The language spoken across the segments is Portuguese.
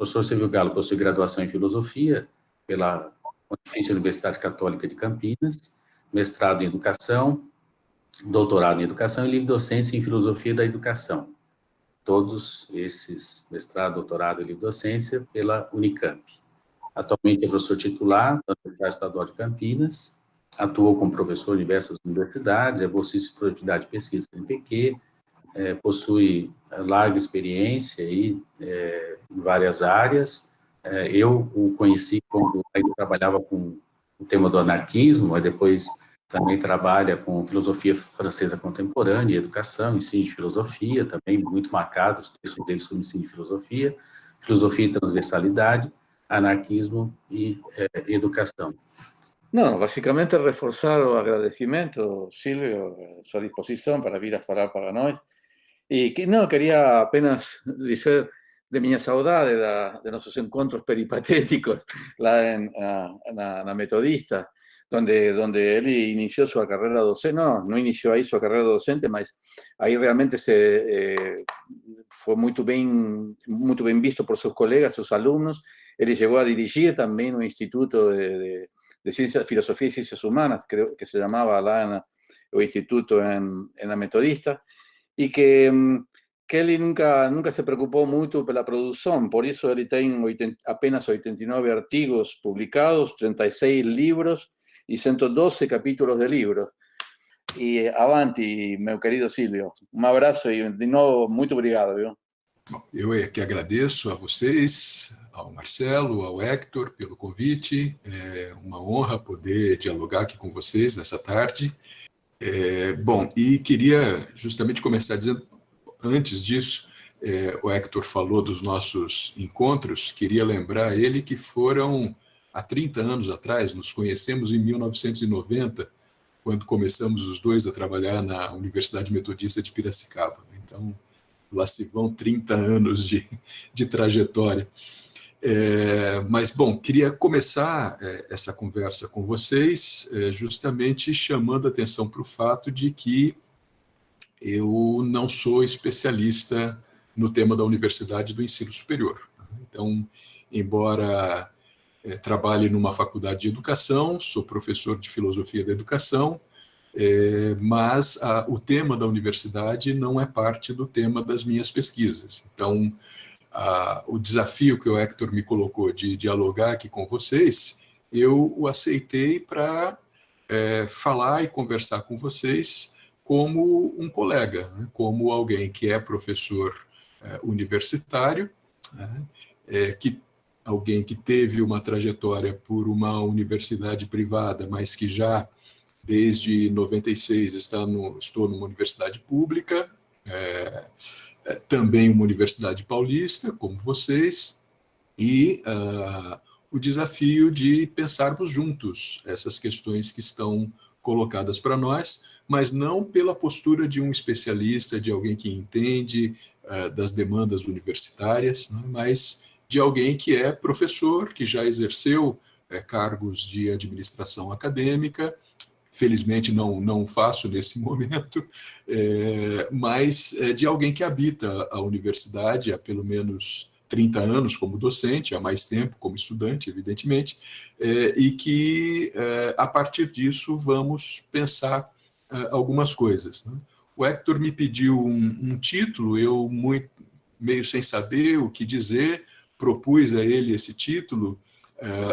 Professor Silvio Galo possui graduação em Filosofia pela Pontifícia Universidade Católica de Campinas, mestrado em Educação, doutorado em Educação e livre docência em Filosofia da Educação. Todos esses mestrado, doutorado e livre docência pela Unicamp. Atualmente é professor titular da Universidade Estadual de Campinas, atuou como professor em diversas universidades, é bolsista de produtividade e pesquisa no PQ, possui larga experiência aí, em várias áreas. Eu o conheci quando ainda trabalhava com o tema do anarquismo, mas depois também trabalha com filosofia francesa contemporânea, educação, ensino de filosofia, também muito marcados, os textos dele sobre ensino de filosofia, filosofia e transversalidade, anarquismo e educação. Não, basicamente reforçar o agradecimento, Silvio, a sua disposição para vir a falar para nós. E que não, queria apenas dizer de minha saudade de nossos encontros peripatéticos lá na Metodista, onde ele iniciou sua carreira docente, não iniciou aí sua carreira docente, mas aí realmente foi muito bem visto por seus colegas, seus alunos. Ele chegou a dirigir também no Instituto de Ciencias, Filosofía y Ciencias Humanas, creo que se llamaba lá o Instituto en la Metodista, e que ele nunca se preocupou muito pela produção, por isso ele tem apenas 89 artigos publicados, 36 livros e 112 capítulos de livros. E avante, meu querido Silvio. Um abraço e, de novo, muito obrigado. Viu? Bom, eu é que agradeço a vocês, ao Marcelo, ao Héctor, pelo convite. É uma honra poder dialogar aqui com vocês nessa tarde. Bom, e queria justamente começar dizendo, antes disso, o Héctor falou dos nossos encontros, queria lembrar a ele que foram há 30 anos atrás, nos conhecemos em 1990, quando começamos os dois a trabalhar na Universidade Metodista de Piracicaba. Então, lá se vão 30 anos de trajetória. Mas, bom, queria começar essa conversa com vocês justamente chamando a atenção para o fato de que eu não sou especialista no tema da universidade e do ensino superior. Então, embora trabalhe numa faculdade de educação, sou professor de filosofia da educação, mas o tema da universidade não é parte do tema das minhas pesquisas. Então, o desafio que o Héctor me colocou de dialogar aqui com vocês, eu o aceitei para falar e conversar com vocês como um colega, né? Como alguém que é professor universitário, né? Alguém que teve uma trajetória por uma universidade privada, mas que já desde 96 estou numa universidade pública, também uma universidade paulista, como vocês, e o desafio de pensarmos juntos essas questões que estão colocadas para nós, mas não pela postura de um especialista, de alguém que entende das demandas universitárias, né, mas de alguém que é professor, que já exerceu cargos de administração acadêmica. Felizmente não faço nesse momento, mas de alguém que habita a universidade há pelo menos 30 anos como docente, há mais tempo como estudante, evidentemente, e que, a partir disso, vamos pensar algumas coisas. Né? O Héctor me pediu um título, eu, meio sem saber o que dizer, propus a ele esse título,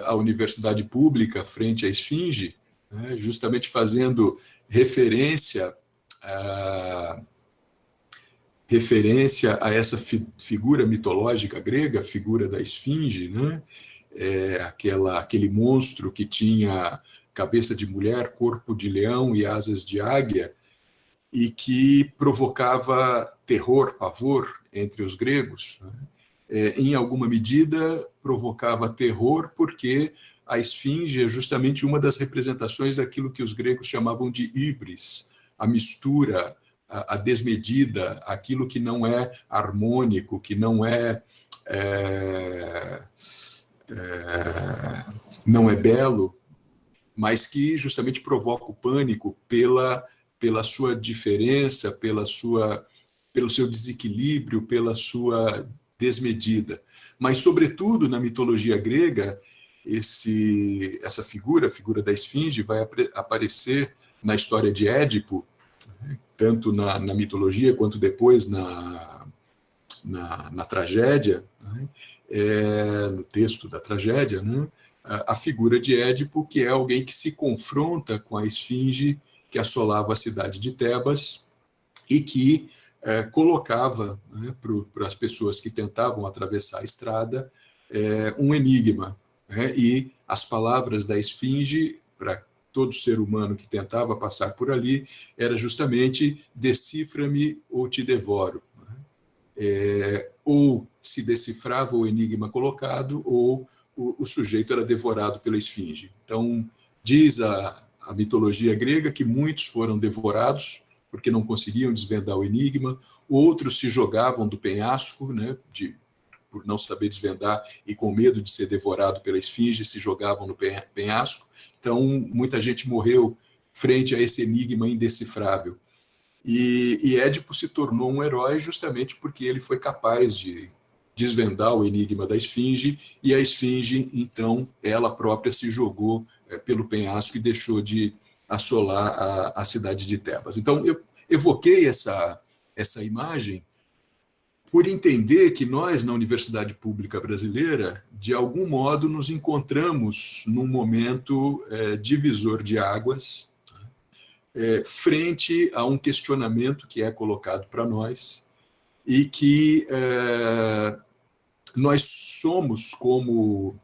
a Universidade Pública frente à Esfinge, né, justamente fazendo referência a essa figura mitológica grega, a figura da Esfinge, né, aquele monstro que tinha cabeça de mulher, corpo de leão e asas de águia, e que provocava terror, pavor entre os gregos. Né. Em alguma medida, provocava terror porque a esfinge é justamente uma das representações daquilo que os gregos chamavam de híbris, a mistura, a desmedida, aquilo que não é harmônico, que não é belo, mas que justamente provoca o pânico pela sua diferença, pelo seu desequilíbrio, pela sua desmedida. mas, sobretudo, na mitologia grega, essa figura, a figura da esfinge, vai aparecer na história de Édipo, tanto na mitologia quanto depois na tragédia, né? No texto da tragédia, né? A figura de Édipo, que é alguém que se confronta com a esfinge que assolava a cidade de Tebas e que colocava, né, para as pessoas que tentavam atravessar a estrada um enigma, né? E as palavras da esfinge, para todo ser humano que tentava passar por ali, era justamente decifra-me ou te devoro. Ou se decifrava o enigma colocado, ou o sujeito era devorado pela esfinge. Então, diz a mitologia grega que muitos foram devorados porque não conseguiam desvendar o enigma, outros se jogavam do penhasco, né, por não saber desvendar e com medo de ser devorado pela esfinge, se jogavam no penhasco. Então, muita gente morreu frente a esse enigma indecifrável. E Édipo se tornou um herói justamente porque ele foi capaz de desvendar o enigma da esfinge, e a esfinge, então, ela própria se jogou pelo penhasco e deixou de assolar a cidade de Tebas. Então, eu evoquei essa imagem por entender que nós, na Universidade Pública Brasileira, de algum modo nos encontramos num momento divisor de águas, frente a um questionamento que é colocado para nós e que nós somos, como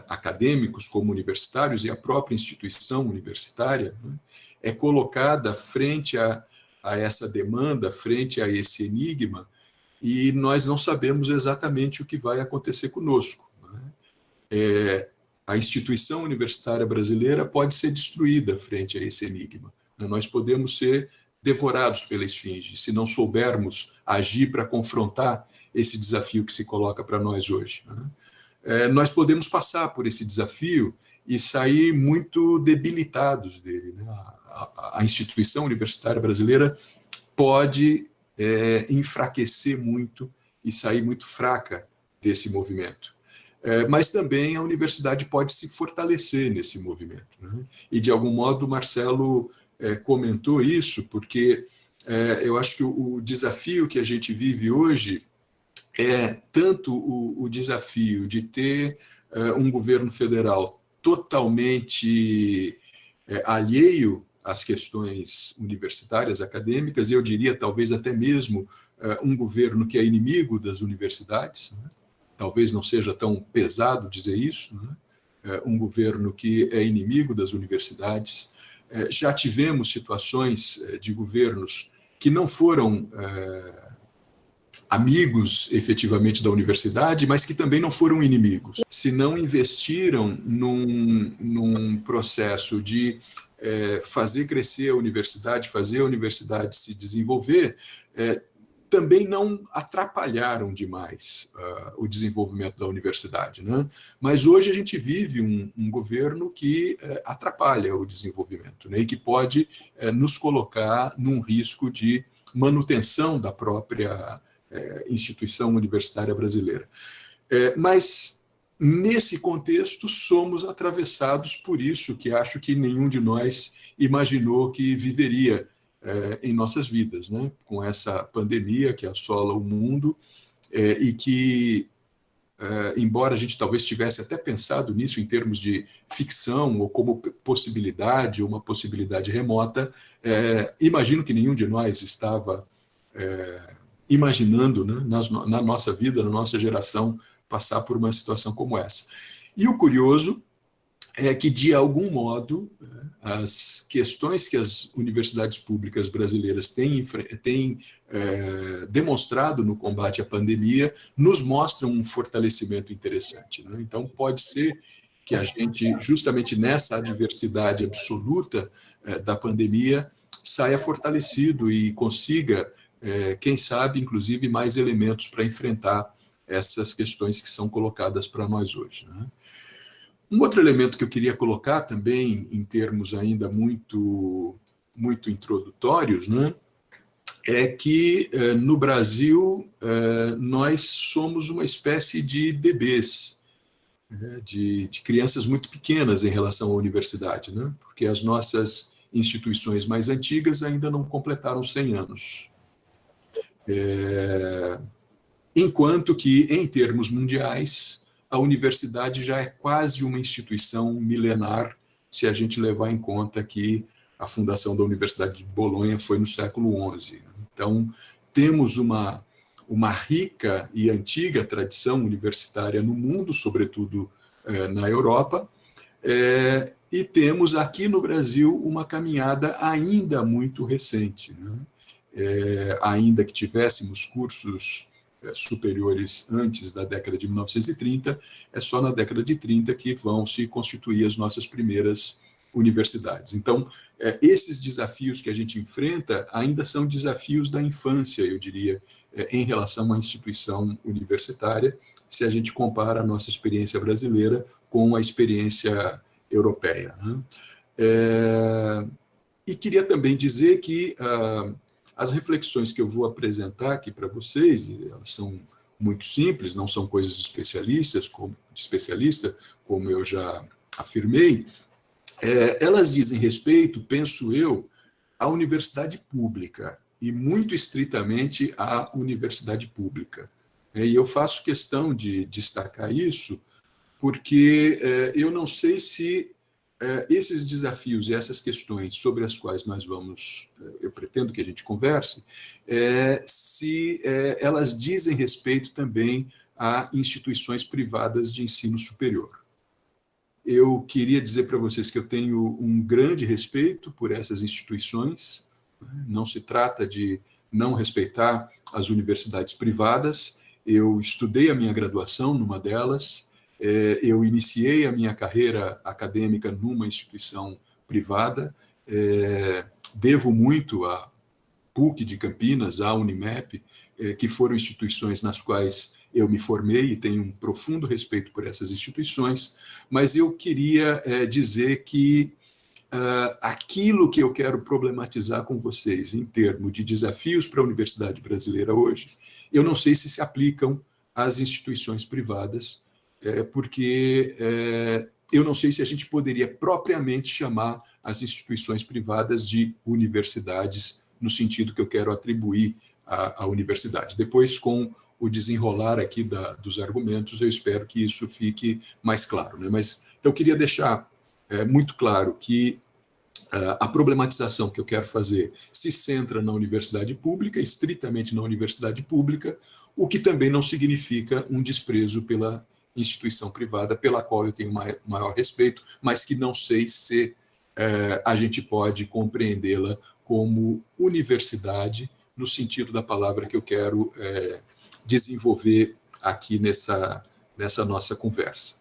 acadêmicos, como universitários, e a própria instituição universitária, né, é colocada frente a essa demanda, frente a esse enigma, e nós não sabemos exatamente o que vai acontecer conosco, né? A instituição universitária brasileira pode ser destruída frente a esse enigma. Nós podemos ser devorados pela esfinge, se não soubermos agir para confrontar esse desafio que se coloca para nós hoje. Nós podemos passar por esse desafio e sair muito debilitados dele. A instituição universitária brasileira pode enfraquecer muito e sair muito fraca desse movimento. Mas também a universidade pode se fortalecer nesse movimento, né? E, de algum modo, o Marcelo comentou isso, porque eu acho que o desafio que a gente vive hoje é tanto o desafio de ter um governo federal totalmente alheio às questões universitárias, acadêmicas, e eu diria talvez até mesmo um governo que é inimigo das universidades, né? Talvez não seja tão pesado dizer isso, né? Um governo que é inimigo das universidades. Já tivemos situações de governos que não foram amigos efetivamente da universidade, mas que também não foram inimigos. Se não investiram num processo de fazer crescer a universidade, fazer a universidade se desenvolver, também não atrapalharam demais o desenvolvimento da universidade, né? Mas hoje a gente vive um governo que atrapalha o desenvolvimento, né? E que pode nos colocar num risco de manutenção da própria instituição universitária brasileira. Mas, nesse contexto, somos atravessados por isso, que acho que nenhum de nós imaginou que viveria em nossas vidas, né? Com essa pandemia que assola o mundo e que, embora a gente talvez tivesse até pensado nisso em termos de ficção ou como possibilidade, uma possibilidade remota, imagino que nenhum de nós estava imaginando, né, na nossa vida, na nossa geração, passar por uma situação como essa. E o curioso é que, de algum modo, as questões que as universidades públicas brasileiras têm demonstrado no combate à pandemia nos mostram um fortalecimento interessante, né? Então, pode ser que a gente, justamente nessa adversidade absoluta da pandemia, saia fortalecido e consiga, quem sabe, inclusive, mais elementos para enfrentar essas questões que são colocadas para nós hoje, né? Um outro elemento que eu queria colocar também, em termos ainda muito introdutórios, né, é que no Brasil nós somos uma espécie de bebês, de crianças muito pequenas em relação à universidade, né? Porque as nossas instituições mais antigas ainda não completaram 100 anos. Enquanto que, em termos mundiais, a universidade já é quase uma instituição milenar, se a gente levar em conta que a fundação da Universidade de Bolonha foi no século XI. Então, temos uma rica e antiga tradição universitária no mundo, sobretudo na Europa, e temos aqui no Brasil uma caminhada ainda muito recente, né? Ainda que tivéssemos cursos superiores antes da década de 1930, é só na década de 30 que vão se constituir as nossas primeiras universidades. Então, esses desafios que a gente enfrenta ainda são desafios da infância, eu diria, em relação à instituição universitária, se a gente compara a nossa experiência brasileira com a experiência europeia, né? E queria também dizer que as reflexões que eu vou apresentar aqui para vocês, elas são muito simples, não são coisas de especialista, como eu já afirmei. Elas dizem respeito, penso eu, à universidade pública, e muito estritamente à universidade pública. E eu faço questão de destacar isso, porque eu não sei se esses desafios e essas questões sobre as quais nós eu pretendo que a gente converse, se elas dizem respeito também a instituições privadas de ensino superior. Eu queria dizer para vocês que eu tenho um grande respeito por essas instituições. Não se trata de não respeitar as universidades privadas. Eu estudei a minha graduação numa delas, eu iniciei a minha carreira acadêmica numa instituição privada, devo muito à PUC de Campinas, à Unimep, que foram instituições nas quais eu me formei e tenho um profundo respeito por essas instituições, mas eu queria dizer que aquilo que eu quero problematizar com vocês em termos de desafios para a universidade brasileira hoje, eu não sei se aplicam às instituições privadas, porque eu não sei se a gente poderia propriamente chamar as instituições privadas de universidades, no sentido que eu quero atribuir à universidade. Depois, com o desenrolar aqui dos argumentos, eu espero que isso fique mais claro, né? Mas, então, eu queria deixar muito claro que a problematização que eu quero fazer se centra na universidade pública, estritamente na universidade pública, o que também não significa um desprezo pela instituição privada, pela qual eu tenho maior respeito, mas que não sei se a gente pode compreendê-la como universidade, no sentido da palavra que eu quero desenvolver aqui nessa nossa conversa.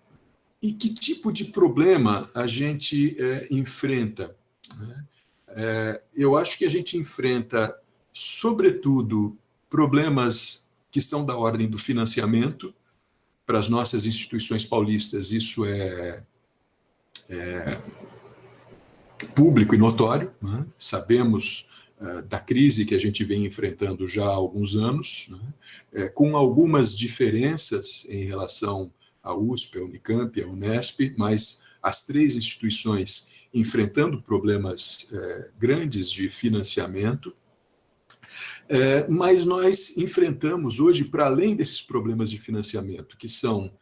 E que tipo de problema a gente enfrenta? Eu acho que a gente enfrenta, sobretudo, problemas que são da ordem do financiamento. Para as nossas instituições paulistas, isso é público e notório, né? Sabemos da crise que a gente vem enfrentando já há alguns anos, né? Com algumas diferenças em relação à USP, à Unicamp, à Unesp, mas as três instituições enfrentando problemas grandes de financiamento, mas nós enfrentamos hoje, para além desses problemas de financiamento, que são,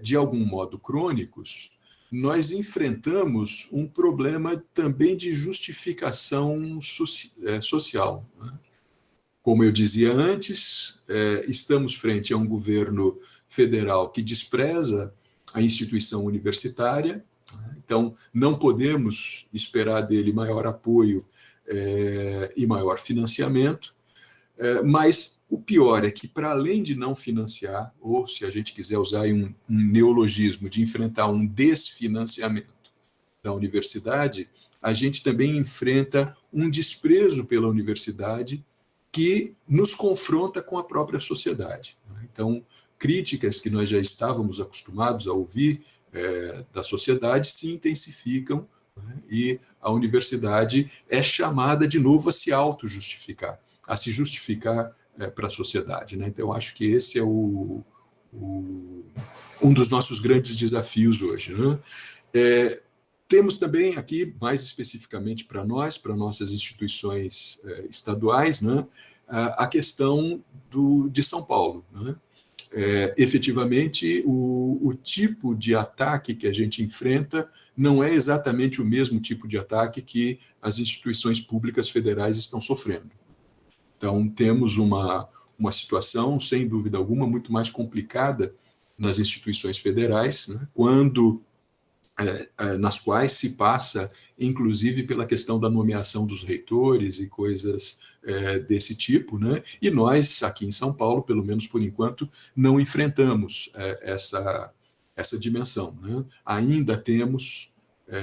de algum modo, crônicos, nós enfrentamos um problema também de justificação social, né? Como eu dizia antes, estamos frente a um governo federal que despreza a instituição universitária, então não podemos esperar dele maior apoio e maior financiamento, mas o pior é que, para além de não financiar, ou se a gente quiser usar um neologismo, de enfrentar um desfinanciamento da universidade, a gente também enfrenta um desprezo pela universidade que nos confronta com a própria sociedade. Então, críticas que nós já estávamos acostumados a ouvir da sociedade se intensificam, né? E a universidade é chamada de novo a se auto-justificar. a se justificar para a sociedade, né? Então, eu acho que esse é um dos nossos grandes desafios hoje, né? Temos também aqui, mais especificamente para nós, para nossas instituições estaduais, né, a questão de São Paulo, né? Efetivamente, o tipo de ataque que a gente enfrenta não é exatamente o mesmo tipo de ataque que as instituições públicas federais estão sofrendo. Então, temos uma situação, sem dúvida alguma, muito mais complicada nas instituições federais, né, nas quais se passa, inclusive, pela questão da nomeação dos reitores e coisas desse tipo, né? E nós, aqui em São Paulo, pelo menos por enquanto, não enfrentamos essa dimensão, né? Ainda temos,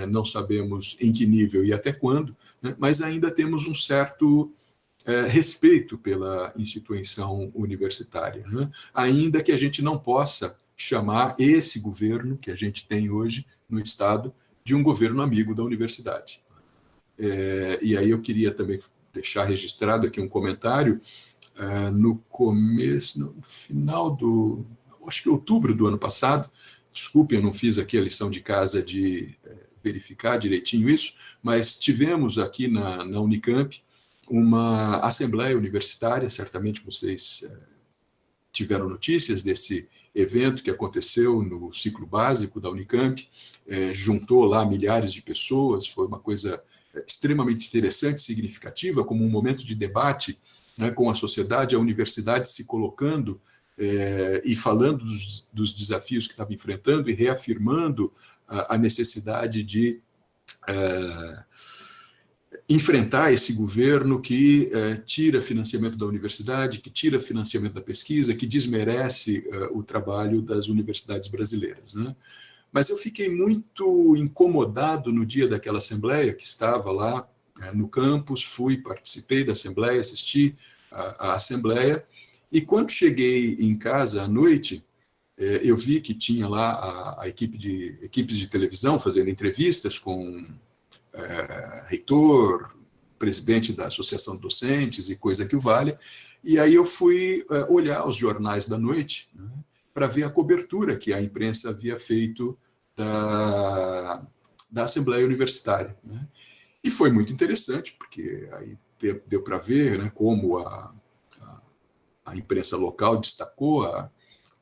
não sabemos em que nível e até quando, né? Mas ainda temos um certo respeito pela instituição universitária, né? Ainda que a gente não possa chamar esse governo que a gente tem hoje no Estado de um governo amigo da universidade. E aí eu queria também deixar registrado aqui um comentário, no final acho que outubro do ano passado, desculpe, eu não fiz aqui a lição de casa de verificar direitinho isso, mas tivemos aqui na Unicamp uma assembleia universitária, certamente vocês tiveram notícias desse evento que aconteceu no ciclo básico da Unicamp, juntou lá milhares de pessoas, foi uma coisa extremamente interessante, significativa, como um momento de debate, né, com a sociedade, a universidade se colocando e falando dos desafios que estava enfrentando e reafirmando a necessidade de enfrentar esse governo que tira financiamento da universidade, que tira financiamento da pesquisa, que desmerece o trabalho das universidades brasileiras, né? Mas eu fiquei muito incomodado no dia daquela assembleia, que estava lá no campus, participei da assembleia, assisti a assembleia, e quando cheguei em casa à noite, eu vi que tinha lá a equipes de televisão fazendo entrevistas com reitor, presidente da Associação de Docentes e coisa que o valha, e aí eu fui olhar os jornais da noite, né, para ver a cobertura que a imprensa havia feito da Assembleia Universitária, né? E foi muito interessante, porque aí deu para ver, né, como a imprensa local destacou a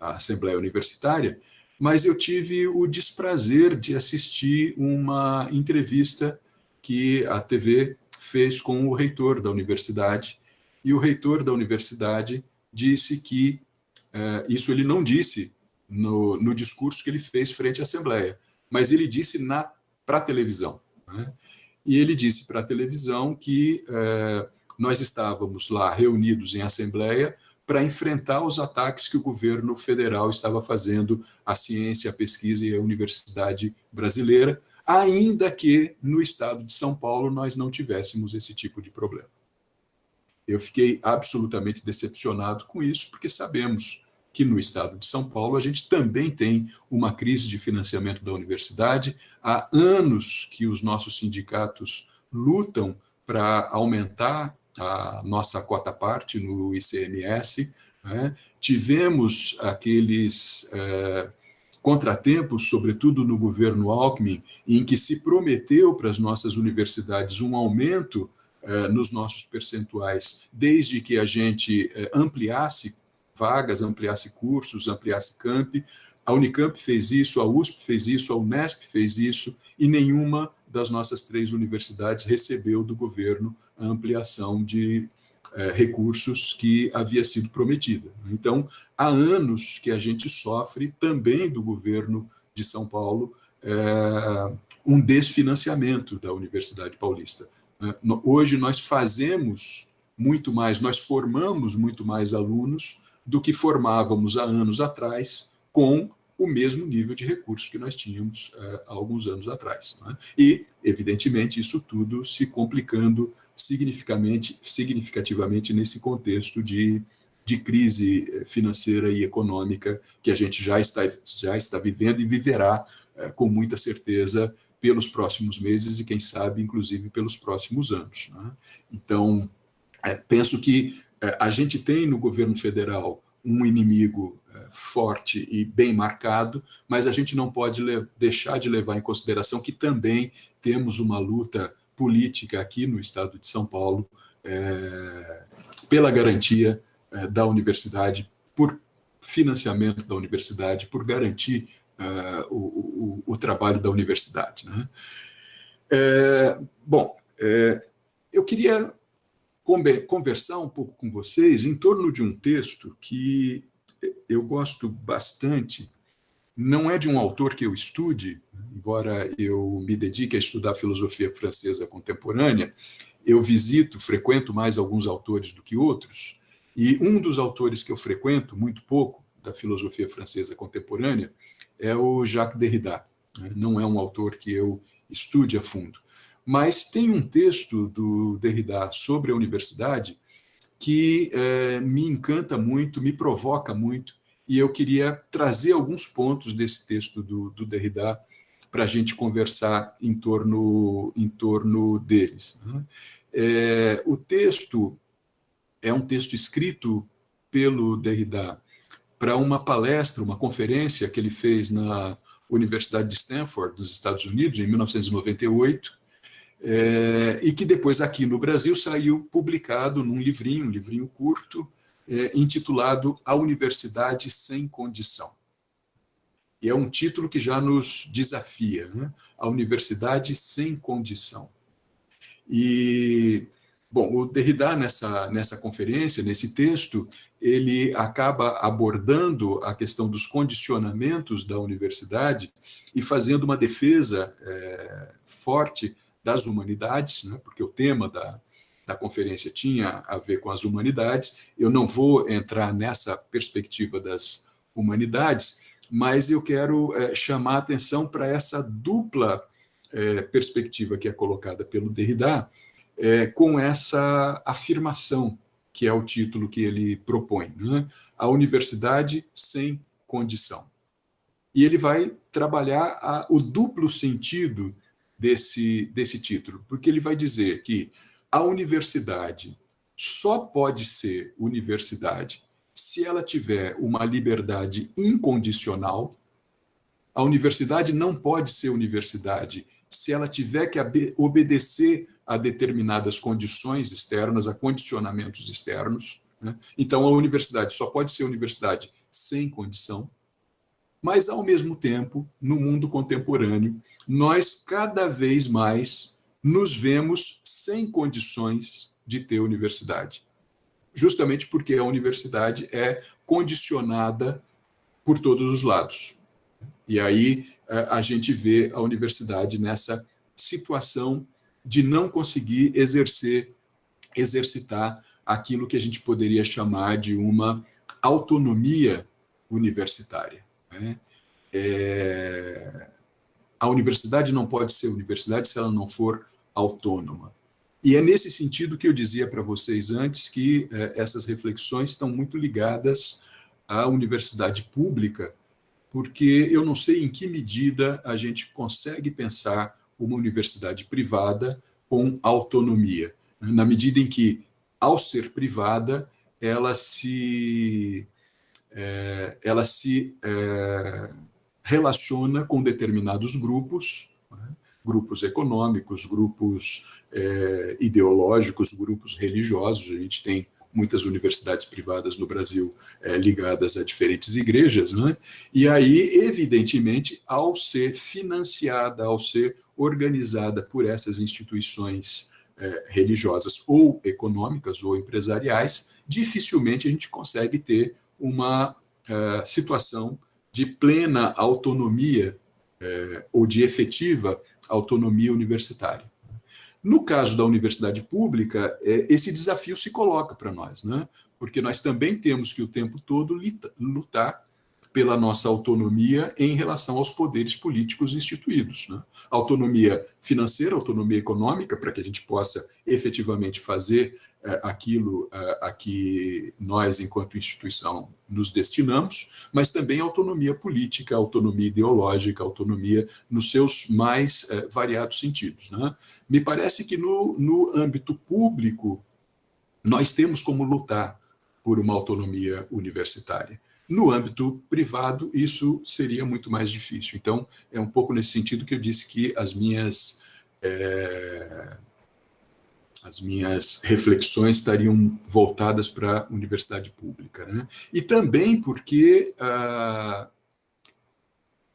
Assembleia Universitária, mas eu tive o desprazer de assistir uma entrevista que a TV fez com o reitor da universidade, e o reitor da universidade disse que, isso ele não disse no discurso que ele fez frente à Assembleia, mas ele disse para a televisão, né? E ele disse para a televisão que nós estávamos lá reunidos em Assembleia para enfrentar os ataques que o governo federal estava fazendo à ciência, à pesquisa e à universidade brasileira, ainda que no estado de São Paulo nós não tivéssemos esse tipo de problema. Eu fiquei absolutamente decepcionado com isso, porque sabemos que no estado de São Paulo a gente também tem uma crise de financiamento da universidade. Há anos que os nossos sindicatos lutam para aumentar a nossa quota-parte no ICMS, né? Tivemos aqueles contratempos, sobretudo no governo Alckmin, em que se prometeu para as nossas universidades um aumento nos nossos percentuais, desde que a gente ampliasse vagas, ampliasse cursos, ampliasse campi. A Unicamp fez isso, a USP fez isso, a Unesp fez isso, e nenhuma das nossas 3 universidades recebeu do governo a ampliação de recursos que havia sido prometida. Então, há anos que a gente sofre também do governo de São Paulo um desfinanciamento da Universidade Paulista. Hoje nós fazemos muito mais, nós formamos muito mais alunos do que formávamos há anos atrás, com o mesmo nível de recursos que nós tínhamos há alguns anos atrás, né? E, evidentemente, isso tudo se complicando significativamente nesse contexto de crise financeira e econômica que a gente já está vivendo e viverá com muita certeza pelos próximos meses e, quem sabe, inclusive, pelos próximos anos, né? Então, penso que a gente tem no governo federal um inimigo forte e bem marcado, mas a gente não pode deixar de levar em consideração que também temos uma luta política aqui no estado de São Paulo pela garantia da universidade, por financiamento da universidade, por garantir o trabalho da universidade, né? Eu queria conversar um pouco com vocês em torno de um texto que eu gosto bastante. Não é de um autor que eu estude, embora eu me dedique a estudar filosofia francesa contemporânea, eu frequento mais alguns autores do que outros, e um dos autores que eu frequento muito pouco, da filosofia francesa contemporânea, é o Jacques Derrida. Não é um autor que eu estude a fundo. Mas tem um texto do Derrida sobre a universidade que me encanta muito, me provoca muito, e eu queria trazer alguns pontos desse texto do Derrida para a gente conversar em torno deles, né? O texto é um texto escrito pelo Derrida para uma palestra, uma conferência que ele fez na Universidade de Stanford, nos Estados Unidos, em 1998, e que depois aqui no Brasil saiu publicado num livrinho curto, intitulado A Universidade Sem Condição. E é um título que já nos desafia, né? A Universidade Sem Condição. E, bom, o Derrida, nessa conferência, nesse texto, ele acaba abordando a questão dos condicionamentos da universidade e fazendo uma defesa forte das humanidades, né? Porque o tema da conferência tinha a ver com as humanidades. Eu não vou entrar nessa perspectiva das humanidades, mas eu quero chamar a atenção para essa dupla perspectiva que é colocada pelo Derrida, com essa afirmação, que é o título que ele propõe, né? A universidade sem condição. E ele vai trabalhar o duplo sentido desse título, porque ele vai dizer que a universidade só pode ser universidade se ela tiver uma liberdade incondicional. A universidade não pode ser universidade se ela tiver que obedecer a determinadas condições externas, a condicionamentos externos, né? Então, a universidade só pode ser universidade sem condição, mas, ao mesmo tempo, no mundo contemporâneo, nós cada vez mais nos vemos sem condições de ter universidade, justamente porque a universidade é condicionada por todos os lados. E aí a gente vê a universidade nessa situação de não conseguir exercitar aquilo que a gente poderia chamar de uma autonomia universitária, né? A universidade não pode ser universidade se ela não for autônoma. E é nesse sentido que eu dizia para vocês antes que essas reflexões estão muito ligadas à universidade pública, porque eu não sei em que medida a gente consegue pensar uma universidade privada com autonomia, na medida em que, ao ser privada, ela se relaciona com determinados grupos, né? Grupos econômicos, grupos ideológicos, grupos religiosos. A gente tem muitas universidades privadas no Brasil ligadas a diferentes igrejas, né? E aí, evidentemente, ao ser financiada, ao ser organizada por essas instituições religiosas ou econômicas ou empresariais, dificilmente a gente consegue ter uma situação de plena autonomia ou de efetiva autonomia universitária. No caso da universidade pública, esse desafio se coloca para nós, né? Porque nós também temos que o tempo todo lutar pela nossa autonomia em relação aos poderes políticos instituídos, né? Autonomia financeira, autonomia econômica, para que a gente possa efetivamente fazer aquilo a que nós, enquanto instituição, nos destinamos, mas também autonomia política, autonomia ideológica, autonomia nos seus mais variados sentidos, né? Me parece que no âmbito público nós temos como lutar por uma autonomia universitária. No âmbito privado, isso seria muito mais difícil. Então, é um pouco nesse sentido que eu disse que as minhas reflexões estariam voltadas para a universidade pública, né? E também porque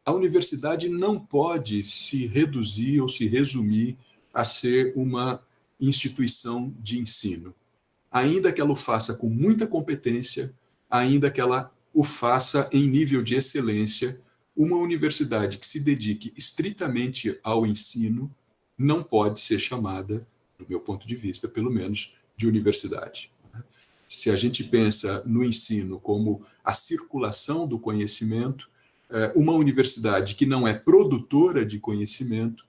a universidade não pode se reduzir ou se resumir a ser uma instituição de ensino. Ainda que ela o faça com muita competência, ainda que ela o faça em nível de excelência, uma universidade que se dedique estritamente ao ensino não pode ser chamada, do meu ponto de vista, pelo menos, de universidade. Se a gente pensa no ensino como a circulação do conhecimento, uma universidade que não é produtora de conhecimento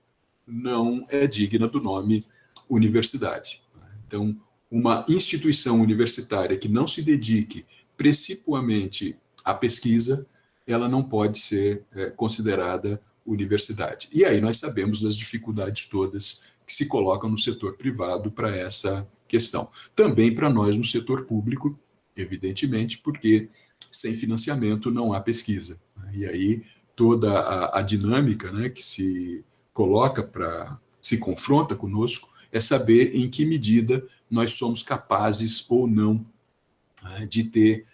não é digna do nome universidade. Então, uma instituição universitária que não se dedique principalmente à pesquisa, ela não pode ser considerada universidade. E aí nós sabemos das dificuldades todas que se colocam no setor privado para essa questão. Também para nós no setor público, evidentemente, porque sem financiamento não há pesquisa. E aí toda a dinâmica, né, que se coloca se confronta conosco, é saber em que medida nós somos capazes ou não, né, de ter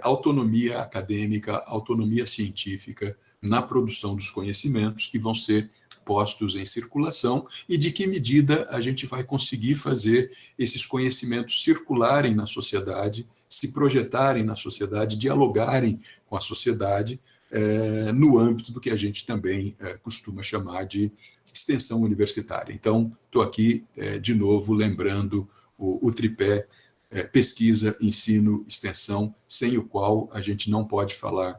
autonomia acadêmica, autonomia científica na produção dos conhecimentos que vão ser postos em circulação e de que medida a gente vai conseguir fazer esses conhecimentos circularem na sociedade, se projetarem na sociedade, dialogarem com a sociedade, no âmbito do que a gente também costuma chamar de extensão universitária. Então, estou aqui, de novo, lembrando o tripé pesquisa, ensino, extensão, sem o qual a gente não pode falar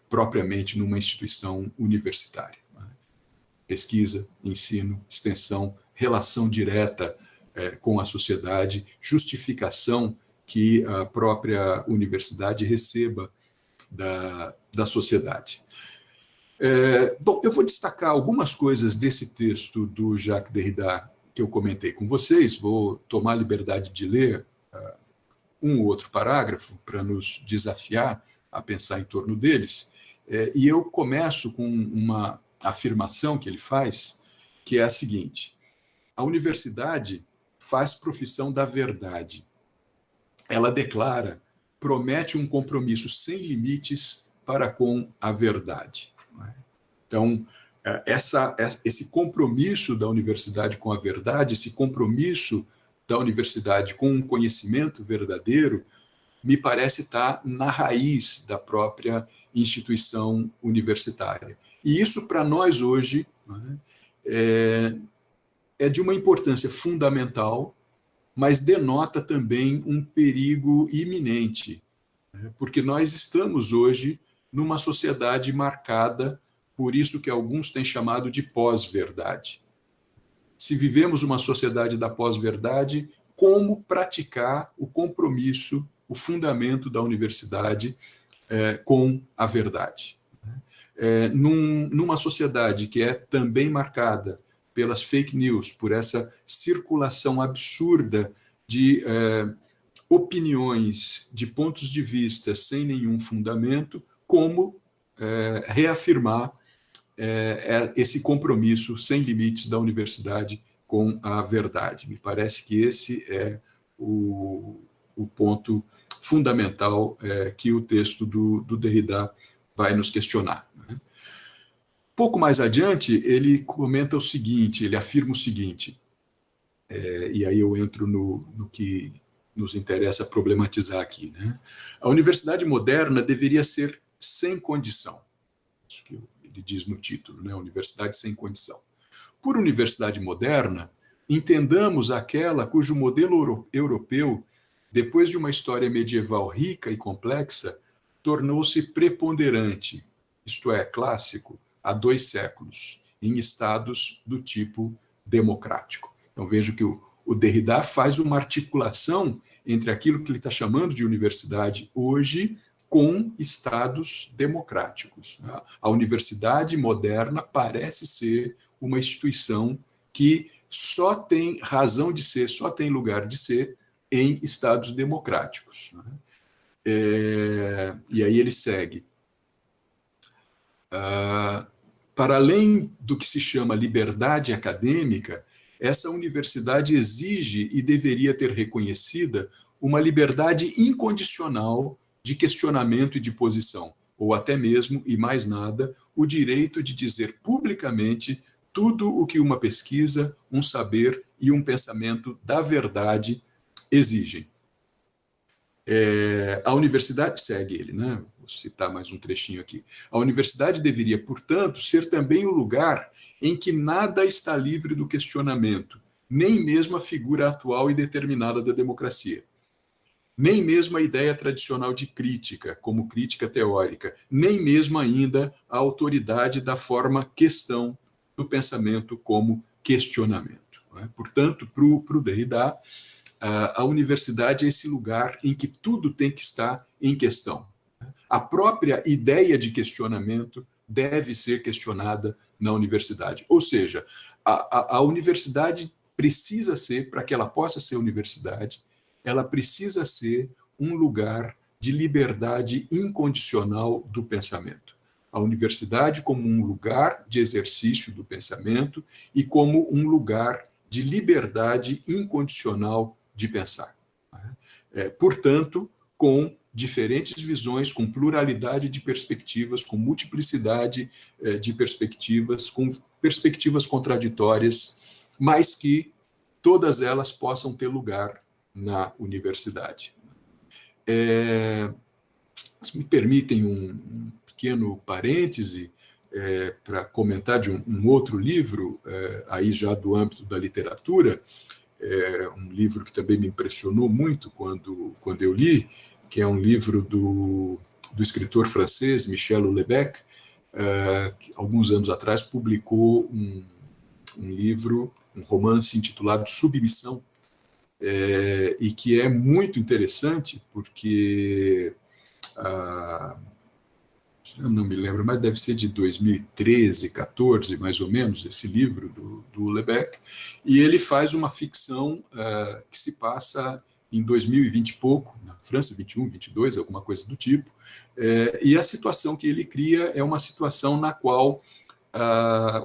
propriamente numa instituição universitária. Pesquisa, ensino, extensão, relação direta com a sociedade, justificação que a própria universidade receba da sociedade. Bom, eu vou destacar algumas coisas desse texto do Jacques Derrida que eu comentei com vocês, vou tomar a liberdade de ler um ou outro parágrafo para nos desafiar a pensar em torno deles, e eu começo com uma afirmação que ele faz, que é a seguinte: a universidade faz profissão da verdade. Ela declara, promete um compromisso sem limites para com a verdade. Então, esse compromisso da universidade com a verdade, esse compromisso da universidade com um conhecimento verdadeiro, me parece estar na raiz da própria instituição universitária. E isso, para nós hoje, é de uma importância fundamental, mas denota também um perigo iminente, porque nós estamos hoje numa sociedade marcada por isso que alguns têm chamado de pós-verdade. Se vivemos uma sociedade da pós-verdade, como praticar o compromisso, o fundamento da universidade com a verdade? Numa sociedade que é também marcada pelas fake news, por essa circulação absurda de opiniões, de pontos de vista sem nenhum fundamento, como reafirmar esse compromisso sem limites da universidade com a verdade. Me parece que esse é o ponto fundamental que o texto do Derrida vai nos questionar. Pouco mais adiante, ele comenta o seguinte, ele afirma o seguinte, e aí eu entro no que nos interessa problematizar aqui, né? A universidade moderna deveria ser sem condição. Isso que ele diz no título, né? Universidade sem condição. Por universidade moderna, entendamos aquela cujo modelo europeu, depois de uma história medieval rica e complexa, tornou-se preponderante, isto é, clássico, há 2 séculos, em estados do tipo democrático. Então vejo que o Derrida faz uma articulação entre aquilo que ele está chamando de universidade hoje com estados democráticos. A universidade moderna parece ser uma instituição que só tem razão de ser, só tem lugar de ser em Estados democráticos. Né? E aí ele segue. Para além do que se chama liberdade acadêmica, essa universidade exige e deveria ter reconhecida uma liberdade incondicional de questionamento e de posição, ou até mesmo, e mais nada, o direito de dizer publicamente tudo o que uma pesquisa, um saber e um pensamento da verdade exigem. A universidade, segue ele, né? Vou citar mais um trechinho aqui. A universidade deveria, portanto, ser também o lugar em que nada está livre do questionamento, nem mesmo a figura atual e determinada da democracia. Nem mesmo a ideia tradicional de crítica, como crítica teórica, nem mesmo ainda a autoridade da forma questão do pensamento como questionamento. Não é? Portanto, para o Derrida, a universidade é esse lugar em que tudo tem que estar em questão. A própria ideia de questionamento deve ser questionada na universidade. Ou seja, a universidade precisa ser, para que ela possa ser universidade, ela precisa ser um lugar de liberdade incondicional do pensamento. A universidade como um lugar de exercício do pensamento e como um lugar de liberdade incondicional de pensar. Portanto, com diferentes visões, com pluralidade de perspectivas, com multiplicidade de perspectivas, com perspectivas contraditórias, mas que todas elas possam ter lugar na universidade. Se me permitem um pequeno parêntese para comentar de um outro livro, aí já do âmbito da literatura, um livro que também me impressionou muito quando eu li, que é um livro do escritor francês Michel Houellebecq, que alguns anos atrás publicou um livro, um romance intitulado Submissão, e que é muito interessante porque, eu não me lembro, mas deve ser de 2013, 14, mais ou menos, esse livro do Houellebecq, e ele faz uma ficção que se passa em 2020 e pouco, na França, 21, 22, alguma coisa do tipo, e a situação que ele cria é uma situação na qual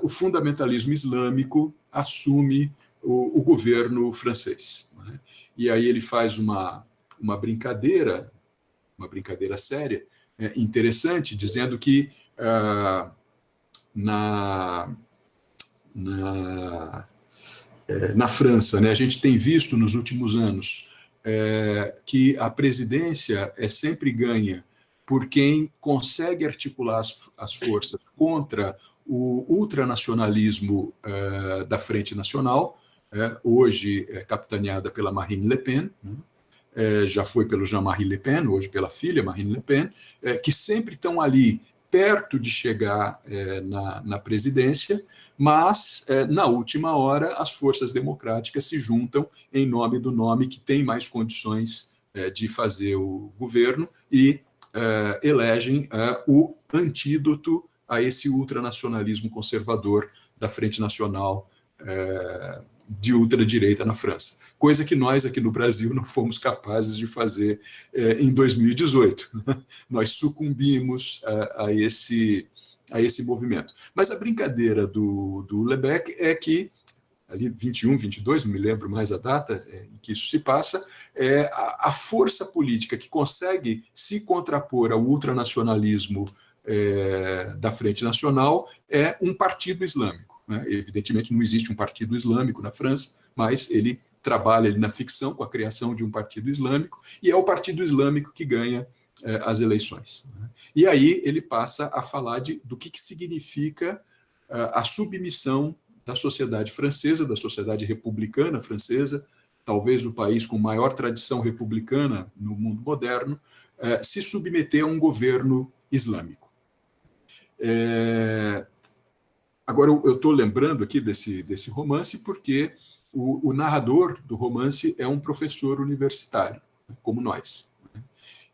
o fundamentalismo islâmico assume o governo francês. Né? E aí ele faz uma brincadeira séria, interessante, dizendo que na França, né, a gente tem visto nos últimos anos que a presidência sempre ganha por quem consegue articular as forças contra o ultranacionalismo da Frente Nacional, hoje capitaneada pela Marine Le Pen, né? Já foi pelo Jean-Marie Le Pen, hoje pela filha Marine Le Pen, que sempre estão ali perto de chegar na presidência, mas, na última hora, as forças democráticas se juntam em nome do nome que tem mais condições de fazer o governo e elegem o antídoto a esse ultranacionalismo conservador da Frente Nacional de ultradireita na França. Coisa que nós aqui no Brasil não fomos capazes de fazer em 2018. Nós sucumbimos a esse movimento. Mas a brincadeira do Houellebecq é que, ali 21, 22, não me lembro mais a data em que isso se passa, a força política que consegue se contrapor ao ultranacionalismo da Frente Nacional é um partido islâmico. Né? Evidentemente não existe um partido islâmico na França, mas ele trabalha ali na ficção com a criação de um partido islâmico, e é o partido islâmico que ganha as eleições. Né? E aí ele passa a falar do que significa a submissão da sociedade francesa, da sociedade republicana francesa, talvez o país com maior tradição republicana no mundo moderno, se submeter a um governo islâmico. Agora, eu estou lembrando aqui desse romance porque o narrador do romance é um professor universitário, como nós.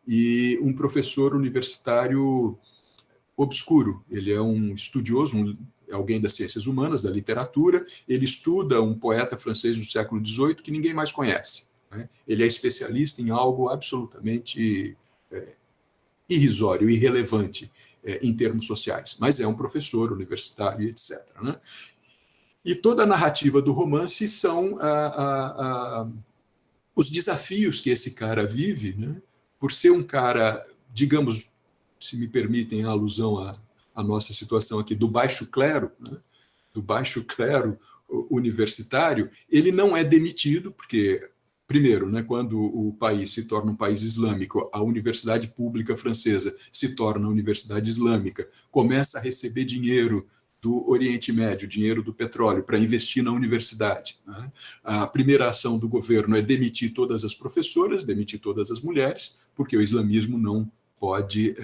E um professor universitário obscuro. Ele é um estudioso, alguém das ciências humanas, da literatura. Ele estuda um poeta francês do século XVIII que ninguém mais conhece. né? Ele é especialista em algo absolutamente irrisório, irrelevante em termos sociais, mas é um professor universitário, etc., né? E toda a narrativa do romance são os desafios que esse cara vive, né? Por ser um cara, digamos, se me permitem a alusão à nossa situação aqui, do baixo clero, né? Do baixo clero universitário, ele não é demitido, porque, primeiro, né, quando o país se torna um país islâmico, a universidade pública francesa se torna universidade islâmica, começa a receber dinheiro do Oriente Médio, dinheiro do petróleo, para investir na universidade, né? A primeira ação do governo é demitir todas as professoras, demitir todas as mulheres, porque o islamismo não pode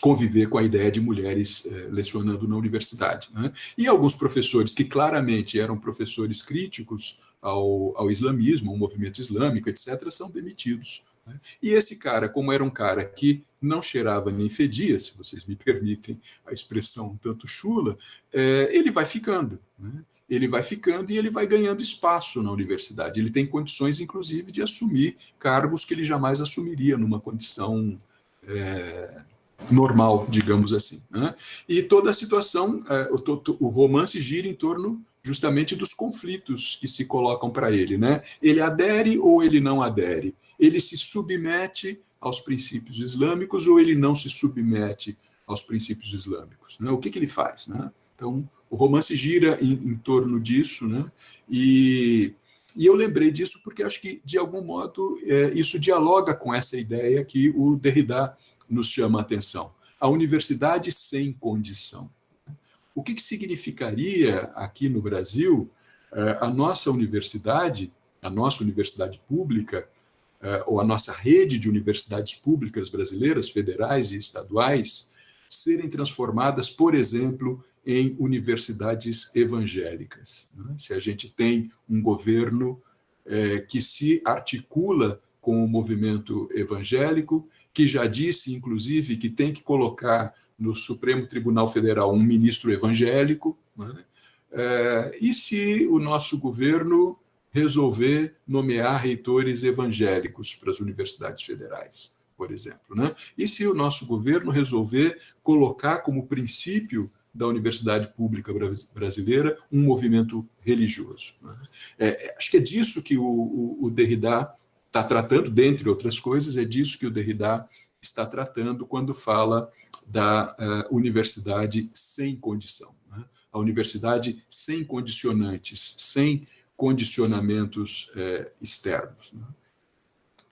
conviver com a ideia de mulheres lecionando na universidade, né? E alguns professores que claramente eram professores críticos ao islamismo, ao movimento islâmico, etc., são demitidos, né? E esse cara, como era um cara que não cheirava nem fedia, se vocês me permitem a expressão um tanto chula, ele vai ficando, né? Ele vai ficando e ele vai ganhando espaço na universidade. Ele tem condições, inclusive, de assumir cargos que ele jamais assumiria numa condição normal, digamos assim, né? E toda a situação, o romance gira em torno justamente dos conflitos que se colocam para ele, né? Ele adere ou ele não adere? Ele se submete aos princípios islâmicos ou ele não se submete aos princípios islâmicos, né? O que ele faz, né? Então, o romance gira em torno disso, né? E eu lembrei disso porque acho que, de algum modo, isso dialoga com essa ideia que o Derrida nos chama a atenção. A universidade sem condição. O que significaria aqui no Brasil a nossa universidade pública, ou a nossa rede de universidades públicas brasileiras, federais e estaduais, serem transformadas, por exemplo, em universidades evangélicas, né? Se a gente tem um governo que se articula com o movimento evangélico, que já disse, inclusive, que tem que colocar no Supremo Tribunal Federal um ministro evangélico, né? E se o nosso governo resolver nomear reitores evangélicos para as universidades federais, por exemplo, né? E se o nosso governo resolver colocar como princípio da universidade pública brasileira um movimento religioso, né? Acho que é disso que o Derrida está tratando, dentre outras coisas, é disso que o Derrida está tratando quando fala da universidade sem condição, né? A universidade sem condicionantes, sem condicionamentos externos, né?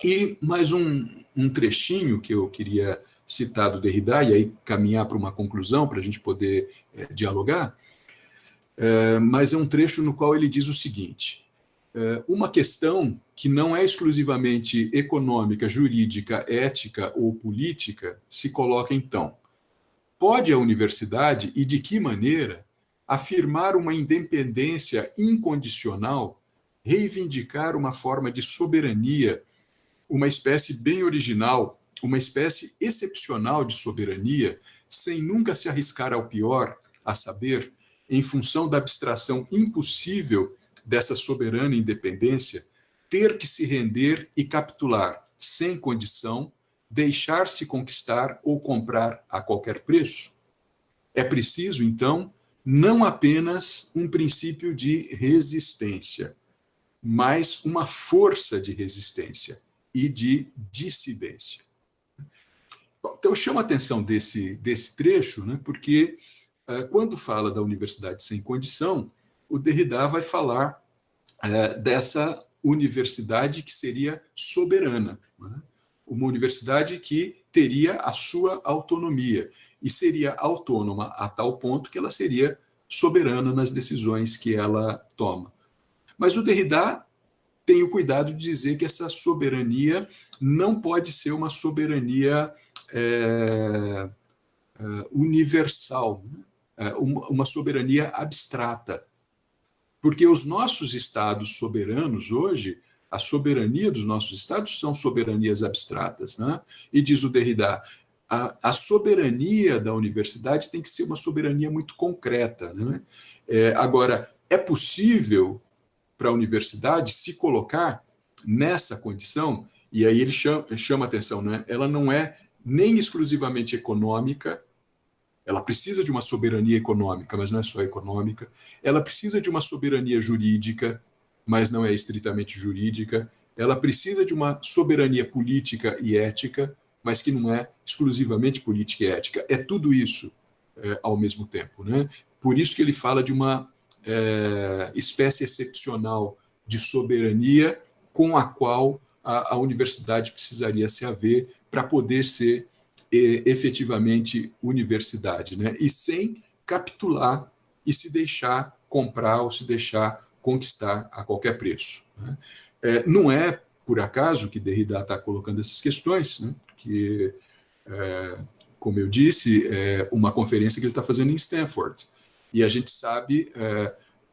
E mais um trechinho que eu queria citar do Derrida, e aí caminhar para uma conclusão, para a gente poder dialogar, mas é um trecho no qual ele diz o seguinte: uma questão que não é exclusivamente econômica, jurídica, ética ou política se coloca então: pode a universidade, e de que maneira, afirmar uma independência incondicional, reivindicar uma forma de soberania, uma espécie bem original, uma espécie excepcional de soberania, sem nunca se arriscar ao pior, a saber, em função da abstração impossível dessa soberana independência, ter que se render e capitular sem condição, deixar-se conquistar ou comprar a qualquer preço? É preciso, então, não apenas um princípio de resistência, mas uma força de resistência e de dissidência. Então, eu chamo a atenção desse trecho, né, porque quando fala da universidade sem condição, o Derrida vai falar dessa universidade que seria soberana, né? Uma universidade que teria a sua autonomia e seria autônoma a tal ponto que ela seria soberana nas decisões que ela toma. Mas o Derrida tem o cuidado de dizer que essa soberania não pode ser uma soberania universal, né? Uma soberania abstrata. Porque os nossos estados soberanos hoje, a soberania dos nossos estados são soberanias abstratas, né? E diz o Derrida, a soberania da universidade tem que ser uma soberania muito concreta, né? Agora, é possível para a universidade se colocar nessa condição, e aí ele chama atenção, né? Ela não é nem exclusivamente econômica, ela precisa de uma soberania econômica, mas não é só econômica, ela precisa de uma soberania jurídica, mas não é estritamente jurídica, ela precisa de uma soberania política e ética, mas que não é exclusivamente política e ética. É tudo isso ao mesmo tempo, né? Por isso que ele fala de uma espécie excepcional de soberania com a qual a universidade precisaria se haver para poder ser efetivamente universidade, né? E sem capitular e se deixar comprar ou se deixar conquistar a qualquer preço, né? Não é por acaso que Derrida está colocando essas questões, né? Que, como eu disse, é uma conferência que ele está fazendo em Stanford, e a gente sabe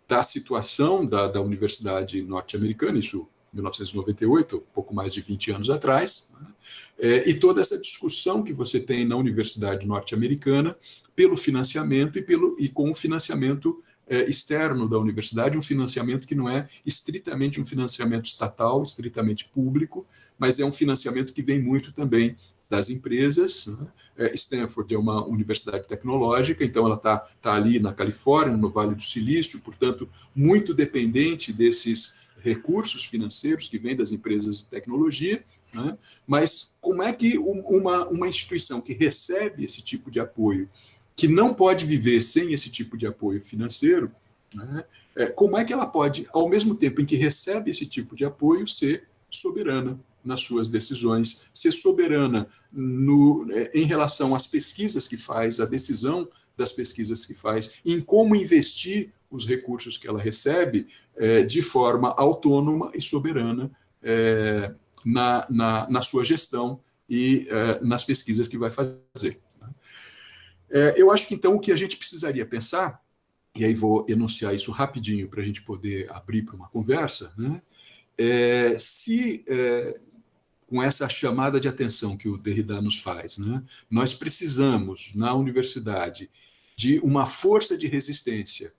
da situação da universidade norte-americana, isso em 1998, pouco mais de 20 anos atrás, né? E toda essa discussão que você tem na universidade norte-americana pelo financiamento e com o financiamento externo da universidade, um financiamento que não é estritamente um financiamento estatal, estritamente público, mas é um financiamento que vem muito também das empresas, né? Stanford é uma universidade tecnológica, então ela está ali na Califórnia, no Vale do Silício, portanto, muito dependente desses recursos financeiros que vêm das empresas de tecnologia, né? Mas como é que uma instituição que recebe esse tipo de apoio, que não pode viver sem esse tipo de apoio financeiro, né? Como é que ela pode, ao mesmo tempo em que recebe esse tipo de apoio, ser soberana nas suas decisões, ser soberana em relação às pesquisas que faz, a decisão das pesquisas que faz, em como investir os recursos que ela recebe de forma autônoma e soberana na sua gestão e nas pesquisas que vai fazer. Eu acho que, então, o que a gente precisaria pensar, e aí vou enunciar isso rapidinho para a gente poder abrir para uma conversa, né? Se com essa chamada de atenção que o Derrida nos faz, né, nós precisamos, na universidade, de uma força de resistência,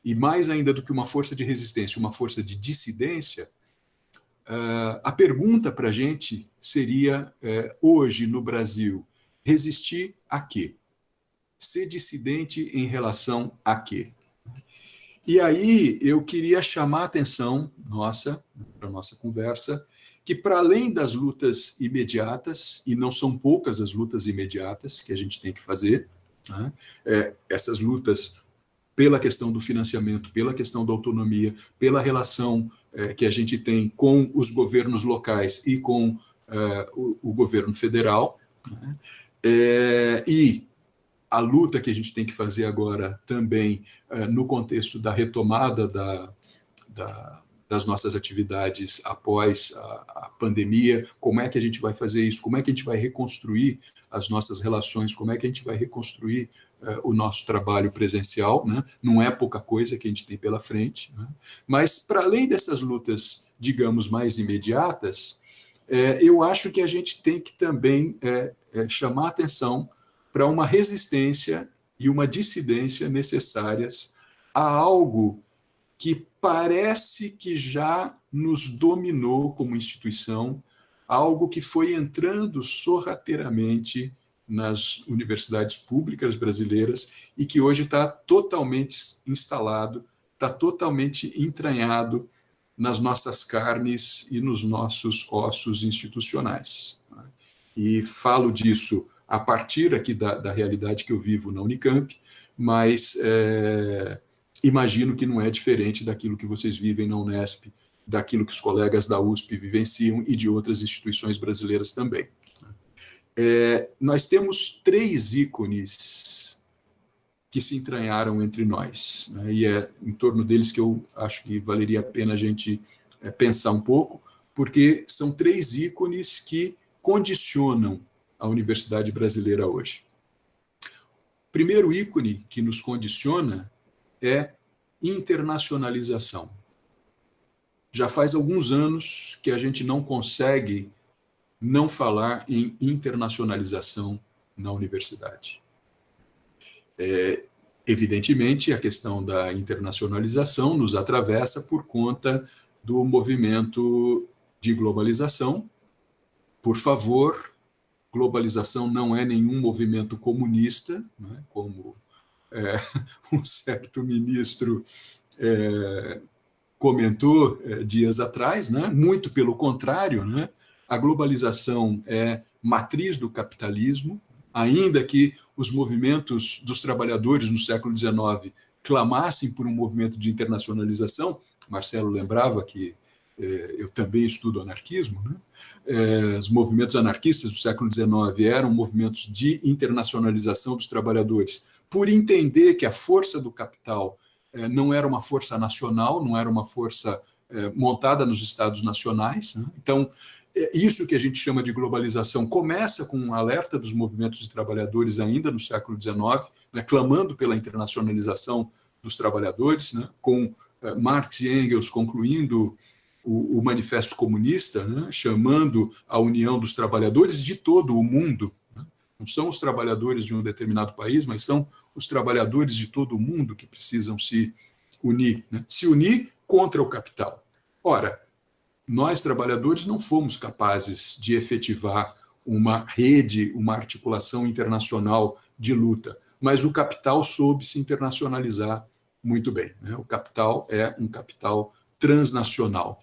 e mais ainda do que uma força de resistência, uma força de dissidência, a pergunta para a gente seria, hoje, no Brasil, resistir a quê? Ser dissidente em relação a quê? E aí eu queria chamar a atenção para a nossa conversa, que para além das lutas imediatas, e não são poucas as lutas imediatas que a gente tem que fazer, né? Essas lutas pela questão do financiamento, pela questão da autonomia, pela relação que a gente tem com os governos locais e com o governo federal, né? E a luta que a gente tem que fazer agora também no contexto da retomada das nossas atividades após a pandemia, como é que a gente vai fazer isso, como é que a gente vai reconstruir as nossas relações, como é que a gente vai reconstruir o nosso trabalho presencial, né? Não é pouca coisa que a gente tem pela frente, né? Mas, para além dessas lutas, digamos, mais imediatas, eu acho que a gente tem que também chamar atenção para uma resistência e uma dissidência necessárias a algo que parece que já nos dominou como instituição, algo que foi entrando sorrateiramente nas universidades públicas brasileiras e que hoje está totalmente instalado, está totalmente entranhado nas nossas carnes e nos nossos ossos institucionais. E falo disso a partir aqui da realidade que eu vivo na Unicamp, mas imagino que não é diferente daquilo que vocês vivem na Unesp, daquilo que os colegas da USP vivenciam e de outras instituições brasileiras também. Nós temos 3 ícones que se entranharam entre nós, né? E é em torno deles que eu acho que valeria a pena a gente pensar um pouco, porque são 3 ícones que condicionam a universidade brasileira hoje. O primeiro ícone que nos condiciona é internacionalização. Já faz alguns anos que a gente não consegue não falar em internacionalização na universidade. Evidentemente, a questão da internacionalização nos atravessa por conta do movimento de globalização. Por favor, globalização não é nenhum movimento comunista, né, como um certo ministro comentou dias atrás, né? Muito pelo contrário, né? A globalização é matriz do capitalismo, ainda que os movimentos dos trabalhadores no século XIX clamassem por um movimento de internacionalização. Marcelo lembrava que eu também estudo anarquismo, né? Os movimentos anarquistas do século XIX eram movimentos de internacionalização dos trabalhadores, por entender que a força do capital não era uma força nacional, não era uma força montada nos estados nacionais, né? Então, isso que a gente chama de globalização começa com um alerta dos movimentos de trabalhadores ainda no século XIX, né, clamando pela internacionalização dos trabalhadores, né, com Marx e Engels concluindo o Manifesto Comunista, né, chamando a união dos trabalhadores de todo o mundo, né? Não são os trabalhadores de um determinado país, mas são os trabalhadores de todo o mundo que precisam se unir, né? Se unir contra o capital. Ora, nós, trabalhadores, não fomos capazes de efetivar uma rede, uma articulação internacional de luta, mas o capital soube se internacionalizar muito bem, né? O capital é um capital transnacional.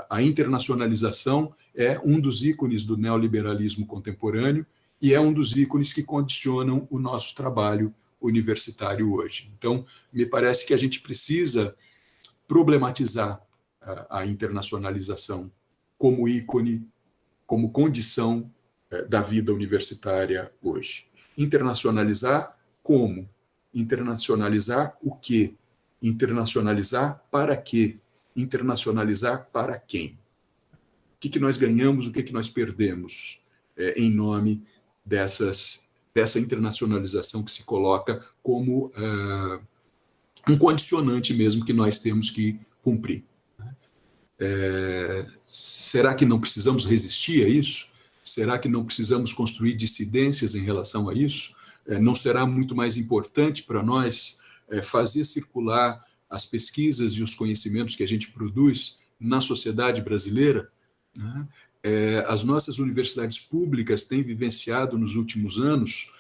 A internacionalização é um dos ícones do neoliberalismo contemporâneo e é um dos ícones que condicionam o nosso trabalho universitário hoje. Então, me parece que a gente precisa problematizar a internacionalização como ícone, como condição da vida universitária hoje. Internacionalizar como? Internacionalizar o quê? Internacionalizar para quê? Internacionalizar para quem? O que nós ganhamos, o que nós perdemos em nome dessa internacionalização que se coloca como um condicionante mesmo que nós temos que cumprir. Será que não precisamos resistir a isso? Será que não precisamos construir dissidências em relação a isso? Não será muito mais importante para nós fazer circular as pesquisas e os conhecimentos que a gente produz na sociedade brasileira, né? As nossas universidades públicas têm vivenciado nos últimos anos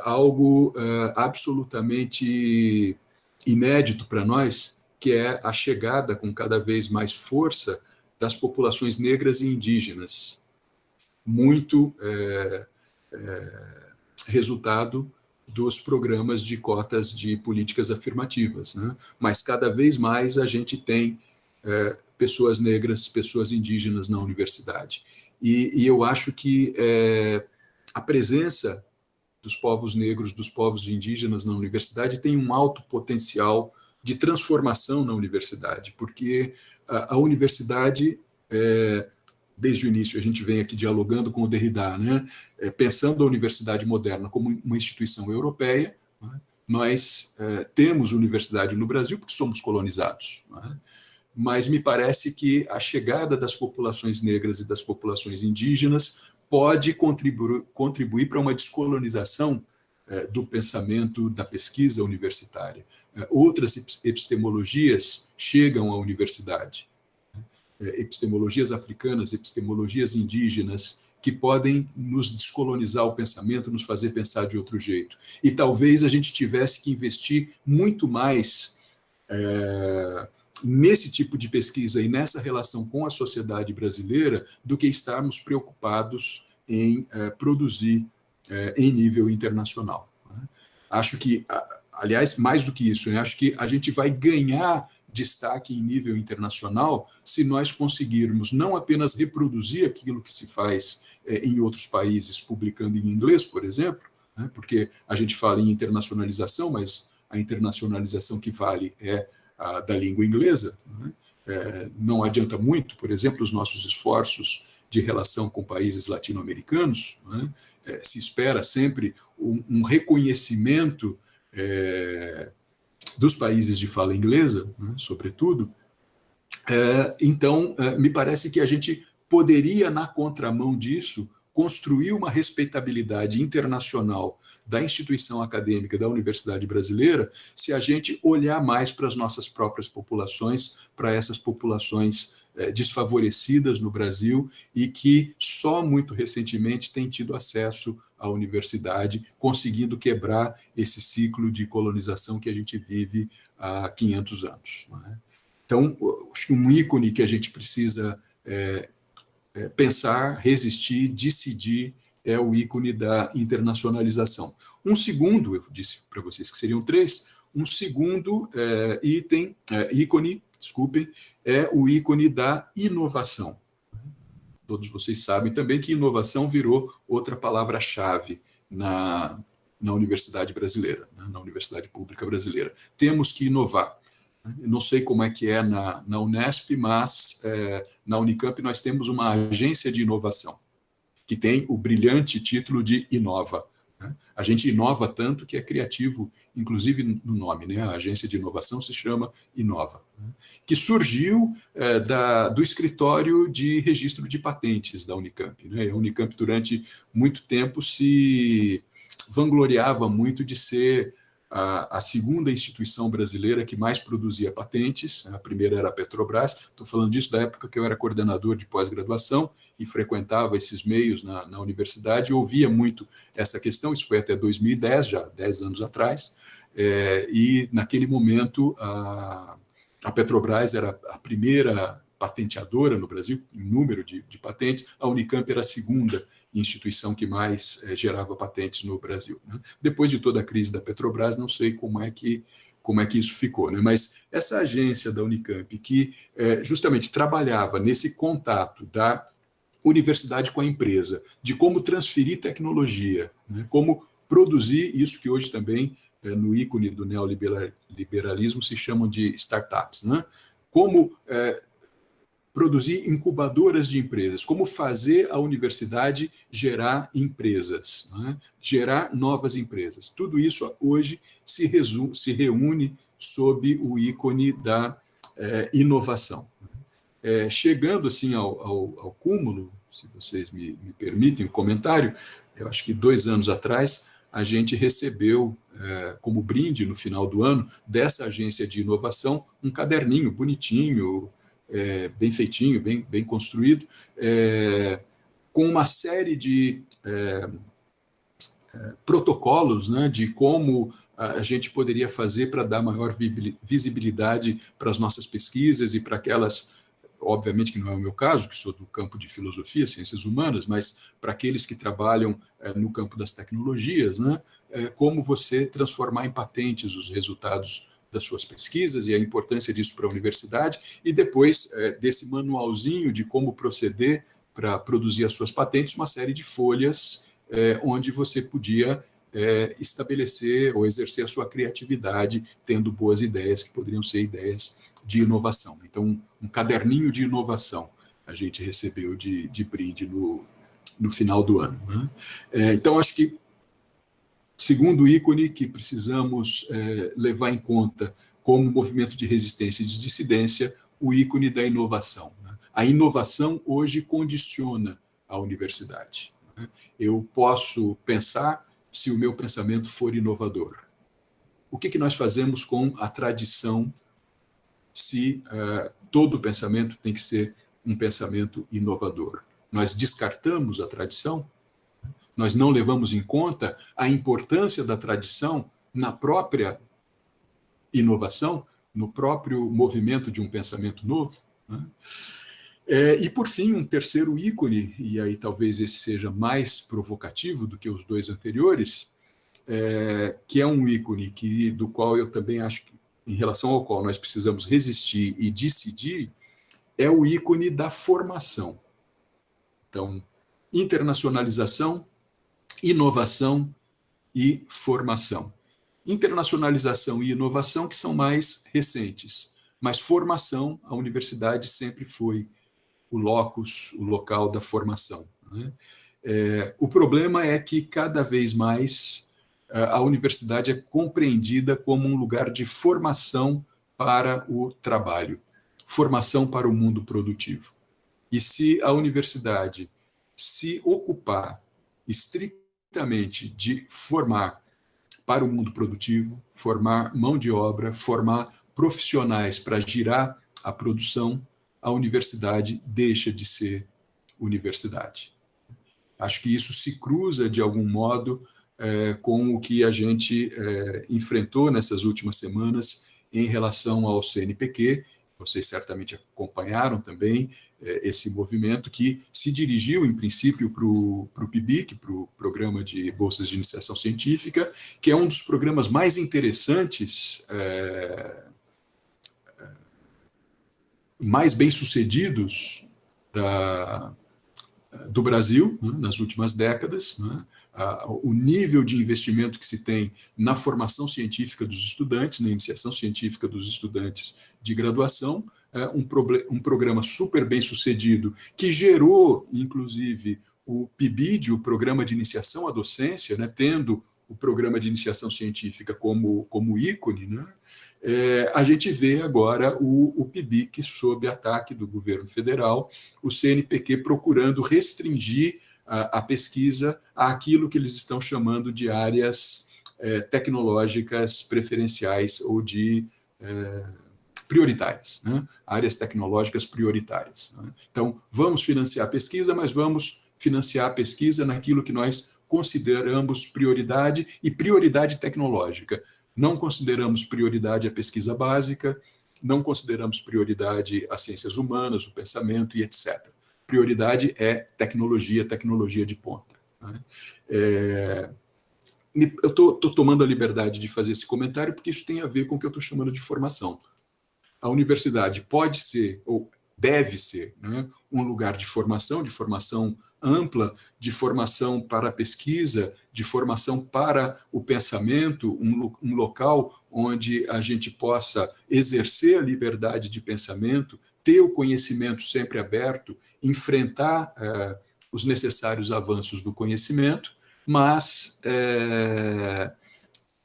algo absolutamente inédito para nós, que é a chegada com cada vez mais força das populações negras e indígenas. Muito resultado dos programas de cotas de políticas afirmativas, né? Mas cada vez mais a gente tem pessoas negras, pessoas indígenas na universidade. E eu acho que a presença dos povos negros, dos povos indígenas na universidade tem um alto potencial de transformação na universidade, porque a universidade, desde o início, a gente vem aqui dialogando com o Derrida, né? Pensando a universidade moderna como uma instituição europeia, né? Nós temos universidade no Brasil porque somos colonizados, né? Mas me parece que a chegada das populações negras e das populações indígenas pode contribuir para uma descolonização do pensamento, da pesquisa universitária. Outras epistemologias chegam à universidade, epistemologias africanas, epistemologias indígenas, que podem nos descolonizar o pensamento, nos fazer pensar de outro jeito. E talvez a gente tivesse que investir muito mais nesse tipo de pesquisa e nessa relação com a sociedade brasileira do que estarmos preocupados em produzir em nível internacional. Acho que, aliás, mais do que isso, acho que a gente vai ganhar destaque em nível internacional se nós conseguirmos não apenas reproduzir aquilo que se faz em outros países, publicando em inglês, por exemplo, né, porque a gente fala em internacionalização, mas a internacionalização que vale é a da língua inglesa, né? Não adianta muito, por exemplo, os nossos esforços de relação com países latino-americanos, né? Se espera sempre um reconhecimento dos países de fala inglesa, né, sobretudo. Então, me parece que a gente poderia, na contramão disso, construir uma respeitabilidade internacional da instituição acadêmica da Universidade Brasileira, se a gente olhar mais para as nossas próprias populações, para essas populações desfavorecidas no Brasil e que só muito recentemente têm tido acesso à universidade, conseguindo quebrar esse ciclo de colonização que a gente vive há 500 anos. Não é? Então, acho que um ícone que a gente precisa pensar, resistir, decidir, é o ícone da internacionalização. Um segundo, eu disse para vocês que seriam 3, um segundo ícone, desculpem, é o ícone da inovação. Todos vocês sabem também que inovação virou outra palavra-chave na universidade brasileira, na universidade pública brasileira. Temos que inovar. Eu não sei como é que é na Unesp, mas na Unicamp nós temos uma agência de inovação, que tem o brilhante título de Inova. A gente inova tanto que é criativo, inclusive no nome, né? A agência de inovação se chama Inova, que surgiu do escritório de registro de patentes da Unicamp. Né? A Unicamp, durante muito tempo, se vangloriava muito de ser a segunda instituição brasileira que mais produzia patentes. A primeira era a Petrobras. Estou falando disso da época que eu era coordenador de pós-graduação e frequentava esses meios na universidade e ouvia muito essa questão. Isso foi até 2010, já 10 anos atrás, e naquele momento a Petrobras era a primeira patenteadora no Brasil, em número de patentes. A Unicamp era a segunda instituição que mais gerava patentes no Brasil. Né? Depois de toda a crise da Petrobras, não sei como é que isso ficou, né? Mas essa agência da Unicamp, que justamente trabalhava nesse contato da universidade com a empresa, de como transferir tecnologia, né? Como produzir isso que hoje também, no ícone do neoliberalismo, se chamam de startups, né? Como produzir incubadoras de empresas, como fazer a universidade gerar empresas, né? Gerar novas empresas. Tudo isso hoje se reúne sob o ícone da inovação. Chegando assim ao cúmulo, se vocês me permitem um comentário, eu acho que 2 anos atrás a gente recebeu como brinde no final do ano dessa agência de inovação um caderninho bonitinho, bem feitinho, bem construído, com uma série de protocolos, né, de como a gente poderia fazer para dar maior visibilidade para as nossas pesquisas e para aquelas, obviamente que não é o meu caso, que sou do campo de filosofia, ciências humanas, mas para aqueles que trabalham no campo das tecnologias, né, como você transformar em patentes os resultados das suas pesquisas e a importância disso para a universidade, e depois desse manualzinho de como proceder para produzir as suas patentes, uma série de folhas onde você podia estabelecer ou exercer a sua criatividade, tendo boas ideias que poderiam ser ideias de inovação. Então, um caderninho de inovação a gente recebeu de brinde no final do ano. Né? Então, acho que segundo ícone que precisamos levar em conta como movimento de resistência e de dissidência, o ícone da inovação. Né? A inovação hoje condiciona a universidade. Né? Eu posso pensar se o meu pensamento for inovador. O que nós fazemos com a tradição se todo pensamento tem que ser um pensamento inovador? Nós descartamos a tradição? Nós não levamos em conta a importância da tradição na própria inovação, no próprio movimento de um pensamento novo? Né? E, por fim, um terceiro ícone, e aí talvez esse seja mais provocativo do que os 2 anteriores, que é um ícone do qual eu também acho que, em relação ao qual nós precisamos resistir e decidir, é o ícone da formação. Então, internacionalização, inovação e formação. Internacionalização e inovação que são mais recentes, mas formação, a universidade sempre foi o locus, o local da formação. Né? O problema é que cada vez mais a universidade é compreendida como um lugar de formação para o trabalho, formação para o mundo produtivo. E se a universidade se ocupar estritamente de formar para o mundo produtivo, formar mão de obra, formar profissionais para girar a produção, a universidade deixa de ser universidade. Acho que isso se cruza, de algum modo, com o que a gente enfrentou nessas últimas semanas em relação ao CNPq. Vocês certamente acompanharam também esse movimento que se dirigiu, em princípio, para o PIBIC, para o Programa de Bolsas de Iniciação Científica, que é um dos programas mais interessantes, mais bem-sucedidos do Brasil, né, nas últimas décadas, né? O nível de investimento que se tem na formação científica dos estudantes, na iniciação científica dos estudantes de graduação, um programa super bem sucedido, que gerou, inclusive, o PIBID, o Programa de Iniciação à Docência, né, tendo o Programa de Iniciação Científica como ícone, né, a gente vê agora o PIBIC sob ataque do governo federal, o CNPq procurando restringir a pesquisa àquilo que eles estão chamando de áreas tecnológicas preferenciais ou de prioritárias, né? Áreas tecnológicas prioritárias. Né? Então, vamos financiar a pesquisa, mas vamos financiar a pesquisa naquilo que nós consideramos prioridade e prioridade tecnológica. Não consideramos prioridade a pesquisa básica, não consideramos prioridade as ciências humanas, o pensamento e etc. Prioridade é tecnologia, tecnologia de ponta. Né? Eu estou tomando a liberdade de fazer esse comentário porque isso tem a ver com o que eu estou chamando de formação. A universidade pode ser, ou deve ser, né, um lugar de formação ampla, de formação para a pesquisa, de formação para o pensamento, um local onde a gente possa exercer a liberdade de pensamento, ter o conhecimento sempre aberto, enfrentar os necessários avanços do conhecimento, mas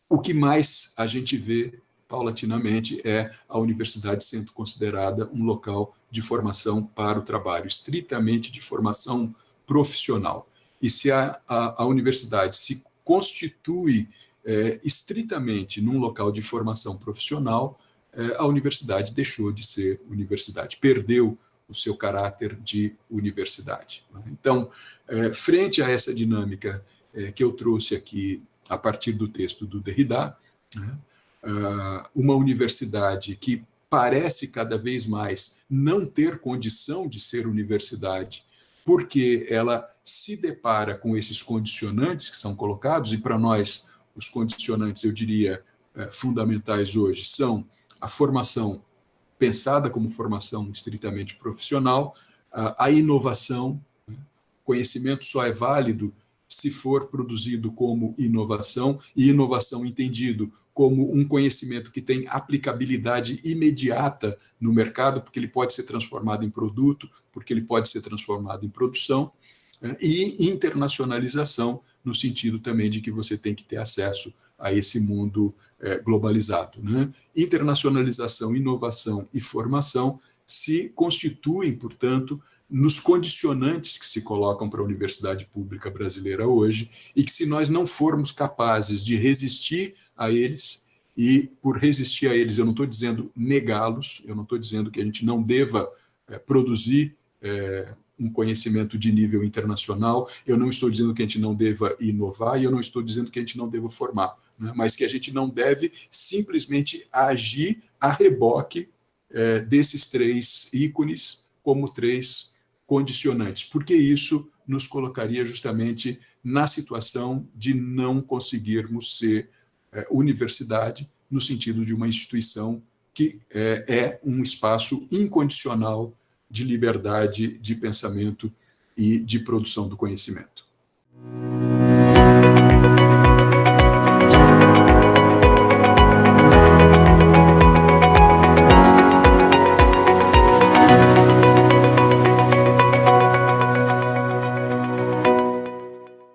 o que mais a gente vê paulatinamente é a universidade sendo considerada um local de formação para o trabalho, estritamente de formação profissional. E se a universidade se constitui estritamente num local de formação profissional, a universidade deixou de ser universidade, perdeu o seu caráter de universidade. Então, frente a essa dinâmica que eu trouxe aqui a partir do texto do Derrida, né, uma universidade que parece cada vez mais não ter condição de ser universidade, porque ela se depara com esses condicionantes que são colocados, e para nós os condicionantes, eu diria, fundamentais hoje são a formação pensada como formação estritamente profissional, a inovação. Conhecimento só é válido se for produzido como inovação, e inovação entendido como um conhecimento que tem aplicabilidade imediata no mercado, porque ele pode ser transformado em produto, porque ele pode ser transformado em produção, e internacionalização, no sentido também de que você tem que ter acesso a esse mundo globalizado. Né? Internacionalização, inovação e formação se constituem, portanto, nos condicionantes que se colocam para a universidade pública brasileira hoje, e que se nós não formos capazes de resistir a eles, e por resistir a eles eu não estou dizendo negá-los, eu não estou dizendo que a gente não deva produzir um conhecimento de nível internacional, eu não estou dizendo que a gente não deva inovar, e eu não estou dizendo que a gente não deva formar, né? Mas que a gente não deve simplesmente agir a reboque desses três ícones como três condicionantes, porque isso nos colocaria justamente na situação de não conseguirmos ser universidade, no sentido de uma instituição que é um espaço incondicional de liberdade de pensamento e de produção do conhecimento.